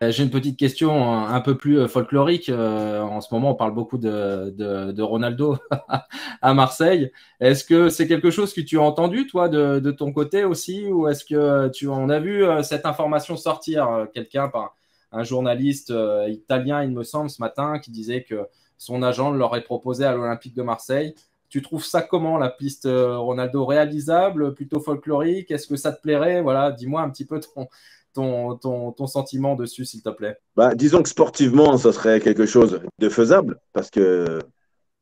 J'ai une petite question un peu plus folklorique. En ce moment, on parle beaucoup de Ronaldo à Marseille. Est-ce que c'est quelque chose que tu as entendu, toi, de ton côté aussi, ou est-ce que tu en as vu cette information sortir, quelqu'un par un journaliste italien, il me semble, ce matin, qui disait que son agent l'aurait proposé à l'Olympique de Marseille. Tu trouves ça comment, la piste Ronaldo, réalisable, plutôt folklorique? Est-ce que ça te plairait? Voilà, dis-moi un petit peu ton sentiment dessus, s'il te plaît. Bah, disons que sportivement, ça serait quelque chose de faisable parce que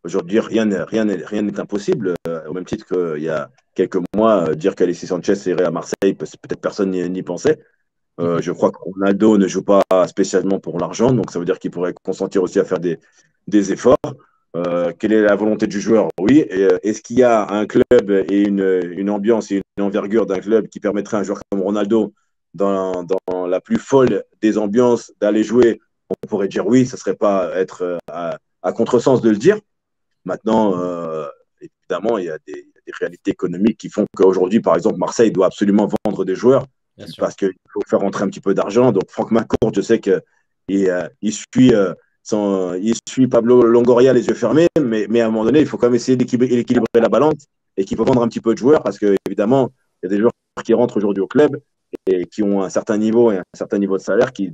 aujourd'hui, rien n'est impossible. Au même titre qu'il y a quelques mois, dire qu'Alexis Sanchez irait à Marseille, peut-être personne n'y pensait. Je crois que Ronaldo ne joue pas spécialement pour l'argent, donc ça veut dire qu'il pourrait consentir aussi à faire des efforts. Quelle est la volonté du joueur? Oui. Est-ce qu'il y a un club et une ambiance et une envergure d'un club qui permettrait à un joueur comme Ronaldo, dans la plus folle des ambiances, d'aller jouer? On pourrait dire oui, ça ne serait pas être à contresens de le dire. Maintenant, évidemment, il y a des réalités économiques qui font qu'aujourd'hui, par exemple, Marseille doit absolument vendre des joueurs Bien sûr. parce qu'il faut faire rentrer un petit peu d'argent. Donc, Franck McCourt, je sais il suit Pablo Longoria les yeux fermés, mais à un moment donné, il faut quand même essayer d'équilibrer la balance et qu'il faut vendre un petit peu de joueurs parce que, évidemment, il y a des joueurs qui rentrent aujourd'hui au club et qui ont un certain niveau et un certain niveau de salaire qui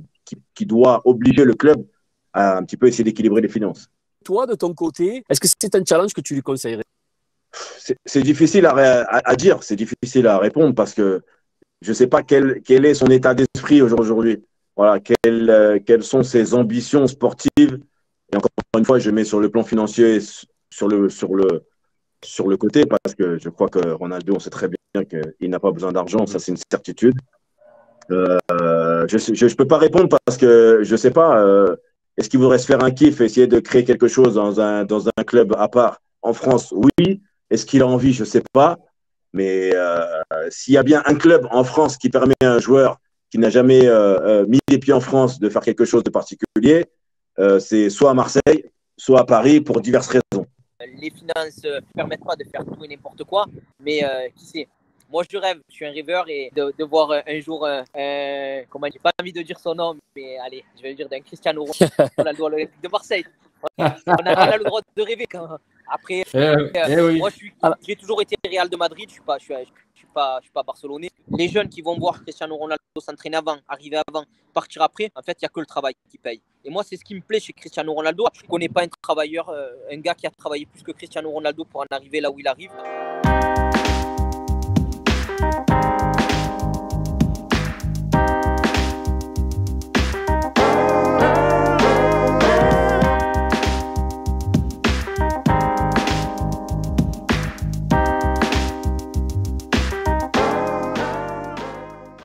doit obliger le club à un petit peu essayer d'équilibrer les finances. Toi, de ton côté, est-ce que c'est un challenge que tu lui conseillerais? C'est difficile à dire, c'est difficile à répondre parce que je ne sais pas quel est son état d'esprit aujourd'hui. Voilà, quelles sont ses ambitions sportives. Et encore une fois, je mets sur le plan financier sur le côté parce que je crois que Ronaldo, on sait très bien qu'il n'a pas besoin d'argent, ça c'est une certitude. Je ne peux pas répondre parce que je ne sais pas. Est-ce qu'il voudrait se faire un kiff, essayer de créer quelque chose dans un club à part en France? Oui. Est-ce qu'il a envie? Je ne sais pas. Mais s'il y a bien un club en France qui permet à un joueur qui n'a jamais mis les pieds en France de faire quelque chose de particulier, c'est soit à Marseille, soit à Paris pour diverses raisons. Les finances ne permettent pas de faire tout et n'importe quoi, mais qui sait. Moi, je rêve, je suis un rêveur et de voir un jour, comment j'ai pas envie de dire son nom, mais allez, je vais le dire d'un Cristiano Ronaldo à l'Olympique de Marseille. On a le droit de rêver quand. Après, oui. moi, j'ai toujours été Real de Madrid, je suis pas barcelonais. Les jeunes qui vont voir Cristiano Ronaldo s'entraîner avant, arriver avant, partir après, en fait, il n'y a que le travail qui paye. Et moi, c'est ce qui me plaît chez Cristiano Ronaldo. Je ne connais pas un travailleur, un gars qui a travaillé plus que Cristiano Ronaldo pour en arriver là où il arrive.